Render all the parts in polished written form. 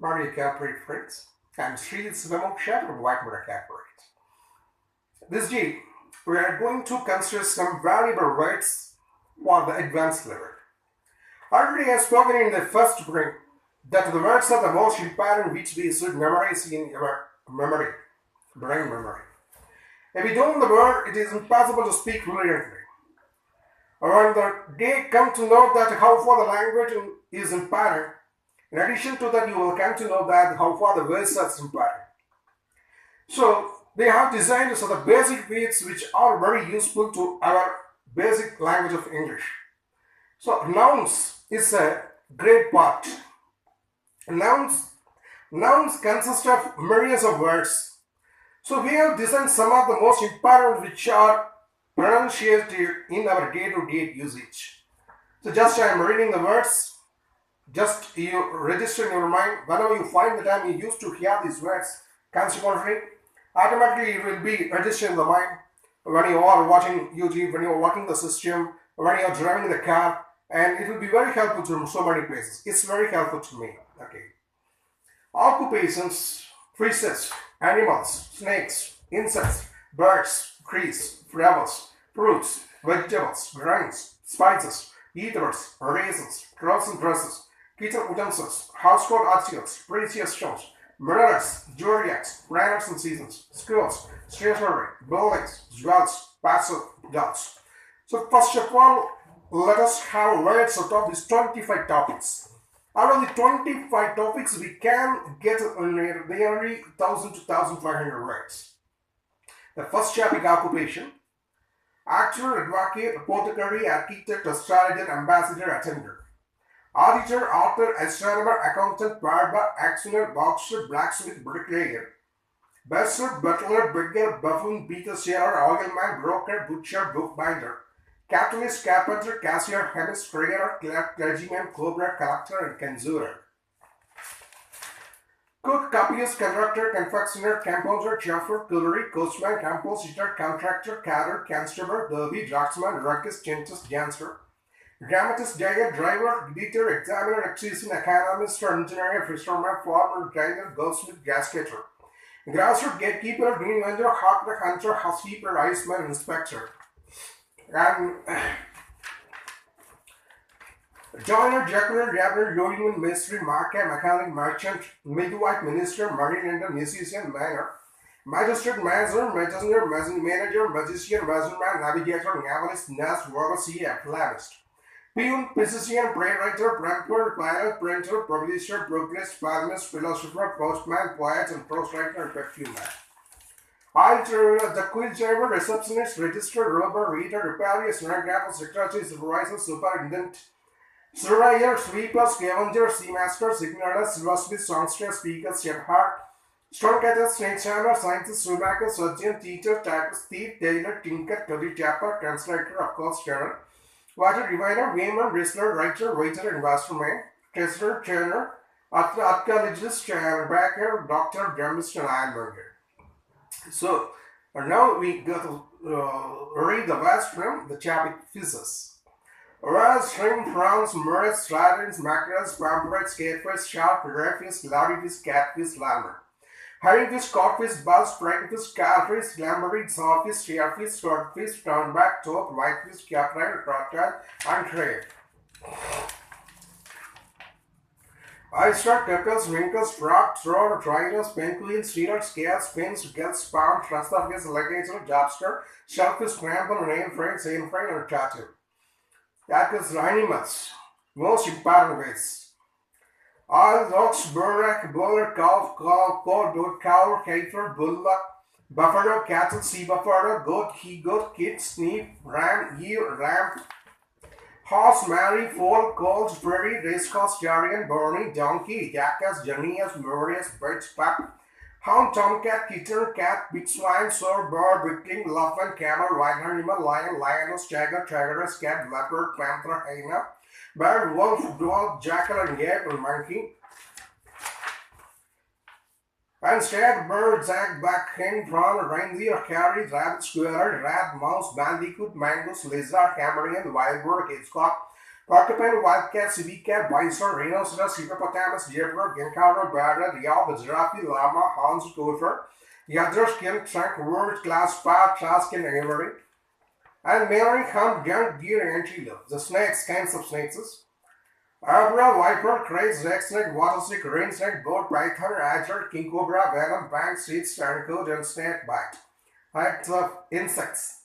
WhiteMerror Corporate friends. I'm sreejith from WhiteMerror Corporate. This day, we are going to consider some valuable words for the advanced level. Already I have spoken in the first brain that the words are the most important which we should memorize in our memory, brain memory. If we don't know the word, it is impossible to speak fluently. When the day come to know that how far the language is important, in addition to that, you will come to know that how far the words are important. So they have designed so the basic words which are very useful to our basic language of English. So nouns is a great part. Nouns consist of myriads of words. So we have designed some of the most important which are pronunciated in our day-to-day usage. So just I am reading the words. Just you register in your mind. Whenever you find the time you used to hear these words, consequently, automatically it will be registered in the mind when you are watching YouTube, when you are working the system, when you are driving the car, and it will be very helpful to so many places. It's very helpful to me. Okay. Occupations, fishes, animals, snakes, insects, birds, trees, flowers, fruits, vegetables, grains, spices, ethers, raisins, clothes and dresses, kitchen utensils, household articles, precious stones, minerals, jewelry, planets and seasons, schools, stationery, buildings, jewels, passive dots. So first of all, let us have words out of these 25 topics. Out of the 25 topics, we can get nearly 1,000 to 1,500 words. The first topic, occupation. Actor, advocate, apothecary, architect, astrologer, ambassador, attendant. Auditor, author, astronomer, accountant, barber, actioner, boxer, blacksmith, bricklayer. Buster, butler, beggar, buffoon, beater, sailor, oilman, broker, butcher, bookbinder. Capitalist, carpenter, cashier, chemist, trader, clerk, clergyman, cobra, collector, and conjurer. Cook, copyist, conductor, confectioner, compounder, chauffeur, cutlery, coachman, compositor, contractor, caterer, constable, derby, draughtsman, druggist, dentist, dancer. Dramatist, jagger, driver, editor, examiner, electrician, economist, engineer, fisherman, farmer, trainer, goldsmith, gasketer. Grasser, gatekeeper, green vendor, hawker, hunter, housekeeper, iceman, inspector. And joiner, juggler, dabbler, journeyman, mystery, marker, mechanic, merchant, midwife, minister, moneylender, musician, manner, magistrate, manager, manager, magician, man, navigator, novelist, nurse, overseer, flautist. Peon, physician, playwright, pramper, pilot, printer, publisher, brokerist, pharmacist, philosopher, postman, poet, and prose writer, and perfumer. The quiz driver, receptionist, register, robber, reader, repairer, stenographer, secretary, supervisor, superintendent, surveyor, sweeper, scavenger, seamaster, signaler, silversmith, songster, speaker, shepherd, stonecutter, snake charmer, scientist, shoemaker, surgeon, teacher, typist, thief, tailor, tinker, toddy tapper, translator, of course, turner, water diviner, wayman, wrestler, writer, waiter, investor man, tester, trainer, archaeologist, baker, doctor, drummist, and ironmonger. So now we go to read the words from the topic fishes. Whales, shrimp, prawns, murex, sardines, mackerels, pamphlets, catefish, shark, redfish, ladyfish, catfish, lammer. Herringfish, codfish, buzz, frankfish, catfish, lamprey, sawfish, spearfish, swordfish, townback, toad, whitefish, caprine, crocodile, and crab. Oyster, turtles, winkles, frog, trout, triders, penguins, seals, scales, fins, gills, spawn, trustaffish, alligator, lobster, shellfish, crampon, rainframe, sailframe, and turtle. That is animals. Most important ways. All dogs, burrak, buller, calf, goat, cow, heifer, bullock, buffalo, cattle, sea buffalo, goat, he-goat, kid, sneak, ram, ewe, ram, horse, Mary, foal, colt, prairie, racehorse, chariot, bony, donkey, jackass, genius, glorious, birch, pup, hound, tomcat, kitten, cat, big swine, sow, bird, wickling, elephant, camel, wild animal, lion, lioness, tiger, tigress, cat, leopard, panther, hyena, bird, wolf, dog, jackal, and ape, and monkey. And stag, bird, zag, buck, hen, prawn, reindeer, carry, rabbit, squirrel, rat, mouse, bandicoot, mangoose, lizard, chameleon, wild bird, hedgehog, Porcupine, wildcat, civet cat, bison, rhinoceros, hippopotamus, jaguar, gunpowder, bear, yaw, giraffe, llama, horns, gopher, yadger, skin, trunk, world, glass, spot, trask, and ivory, and male hunt, young deer, and antelope. The snakes, kinds of snakes. Arbra, viper, cray's, red snake, water snake, rain snake, goat, python, adder, king cobra, venom, bank, seed, sterncoat, and snake bite. Types of insects.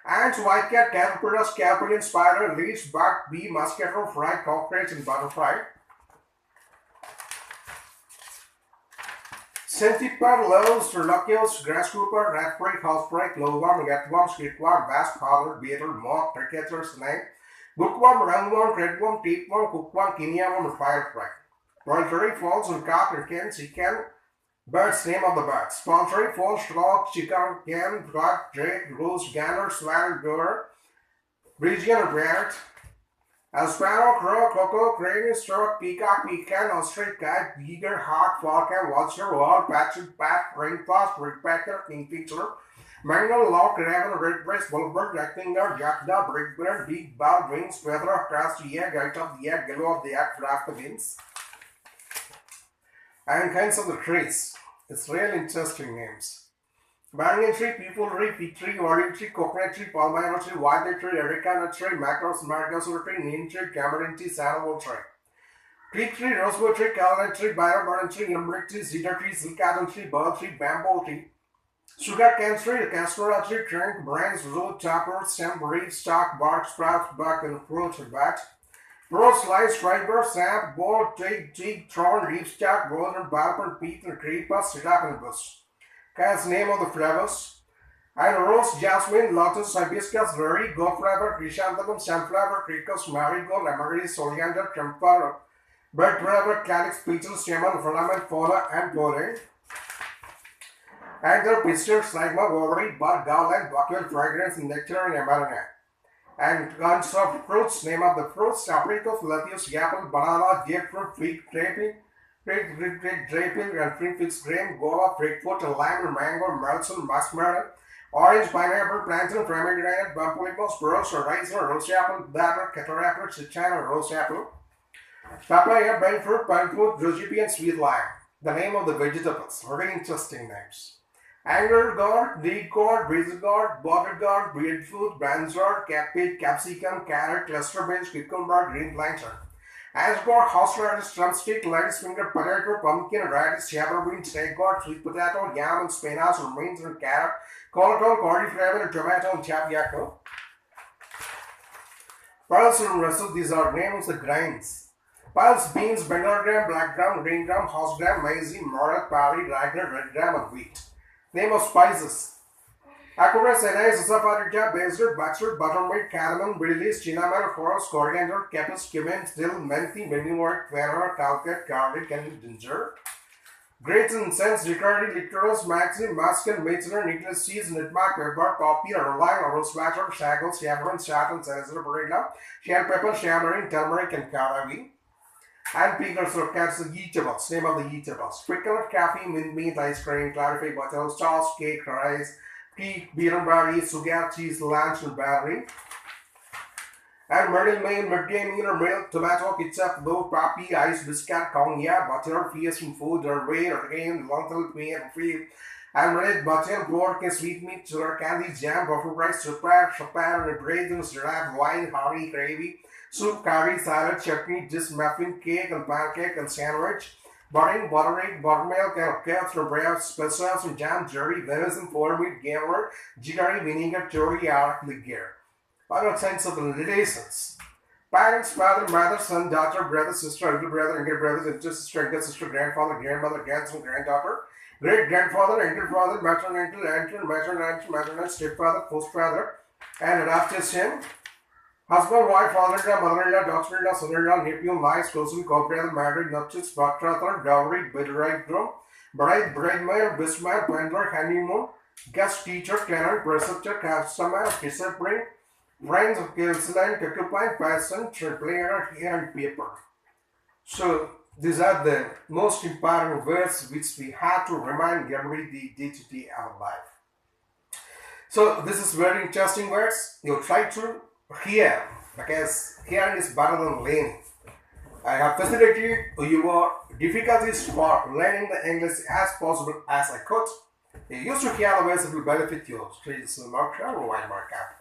Ants, whitecat, caterpillar, scorpion, spider, leech, bug, bee, mosquito, fly, cockroach, and butterfly. Centipede, lows, turlough, grasshopper, ratfly, housefly, glowworm, gutworm, squidworm, wasp, howler, beetle, moth, cricket, snake, bookworm, roundworm, threadworm, tapeworm, hookworm, guineaworm, and firefly. Poultry, falls, and cock, and can, chicken. Birds, name of the birds. Poultry, false, stork, chicken, hen, duck, drake, goose, gander, swan, goer, pigeon, and parrot. A sparrow, crow, cuckoo, crane, stork, peacock, pecan, ostrich, kite, beaver, hawk, falcon, vulture, owl, patched, bat, rainfast, woodpecker, kingfisher, mangle, lock, raven, redbreast, bulbird, rectangular, jackdaw, brickbird, beak, bow, wings, feather, across the egg, out of the egg, yellow of the egg, flap the wings. And kinds of the trees. It's really interesting names. Banyan tree, people tree, fig tree, olive tree, coconut tree, palmyra tree, white tree, erica tree, macros, margasol tree, neem tree, tamarind tree, sandalwood tree. Teak tree, rosewood tree, calendar tree, byron tree, limerick tree, cedar tree, silkcotton tree, bird tree, bamboo tree. Sugar cane tree, castor tree, trunk, branch, root, topper, stem, leaf, stalk, bark, sprouts, bark, and fruit, and bat. Rose, slice, fiber, sap, ball, twig, thorn, leaf stalk, golden, balpin, peat, and creeper, syrup, and bush. Cat's name of the flowers. And rose, jasmine, lotus, hibiscus, lily, goldflower, chrysanthemum, sunflower, crocus, marigold, amaryllis, oleander, camphor, bedflower, calyx, petal, stamen, filament, fauna, and pollen. And their pistil, stigma, ovary, bud, gallland, buccal, fragrance, nectar, and amarena. And kinds of fruits, name of the fruits, apricot, lettuce, apple, banana, jackfruit, fig, grapefruit, and free figs, grape, guava, grapefruit, lime, mango, melon, muskmelon, orange, pineapple, plantain, pomegranate, pamplemousse, rose, rice, rose apple, batter, catarapple, citron, rose apple, papaya, breadfruit, pine fruit, jujube, and sweet lime. The name of the vegetables, very interesting names. Anger gourd, lead gourd, basil gourd, butter gourd, breadfruit, branchgourd, cabbage, capsicum, carrot, cluster beans, cucumber, green plantain. Asgourd, horseradish, drumstick, lettuce, finger, potato, pumpkin, radish, chapel bean, snake gourd, sweet potato, yam, and spinach, remains, and carrot, cauliflower, cauliflower, and tomato, and chapiaco. Pulse and rustle, these are names of the grains. Pulse, beans, bengal gram, black gram, green gram, horse gram, maize, morel, barley, raglan, red gram, and wheat. Name of spices. Acronis, anise, saffron, basil, buttermilk, cardamom, release, cinnamon, forest, coriander, capers, cumin, dill, menthe, miniwort, fennel, calcet, garlic, and ginger. Great incense, Riccardi, licorice, maxim, muscat, midsummer, Nicholas cheese, nutmeg, pepper, poppy, lime, rose water, shaggle, saffron, satin, salsa, perilla, shell pepper, tamarind, turmeric, and caravi. And pickles or cats, the eatables, name of the eatables. Pickled coffee, mint meat, ice cream, clarify butter, sauce, cake, rice, tea, beer and berry, sugar, cheese, lunch, and berry. And middle meal, midday meal, milk, tomato, ketchup, loaf, poppy, ice, biscuit, cognac, butter, fish, and food, or whey, or grain, lentil, meat, and feed. And bread, butter, pork, sweet meat, sugar candy, jam, buffalo rice, chapar, and bread, and syrup, wine, honey, gravy. Soup, curry, salad, chutney, dish, muffin, cake, and pancake, and sandwich, budding, buttermilk, buttermilk, and cakes, and bread, specials, and jam, jelly, venison, meat, gamer, jiggery, vinegar, chori, arc, liquor. Other sense of the relations. Parents, father, mother, son, daughter, brother, sister, elder brother, younger brother, elder sister, younger sister, grandfather, grandmother, grandson, granddaughter, great grandfather, uncle father, maternal uncle, aunt, maternal, stepfather, postfather, and adopted son. Husband, wife, father-in-law, mother-in-law, daughter-in-law, son-in-law, nephew, niece, cousin, co-brother, married, nuptials, betrothal, dowry, bridegroom, bride, bridesmaid, bridesmaid, pendler, honeymoon, guest, teacher, tenant, preceptor, customer, discipline, friends, counselor, concubine, person, player, and paper. So these are the most important words which we have to remind every day of our life. So this is very interesting words. You try to hear because hearing is better than learning. I have facilitated your difficulties for learning the English as possible as I could. You used to hear the ways it will benefit you. Shivmoksha or WhiteMerror Corporate.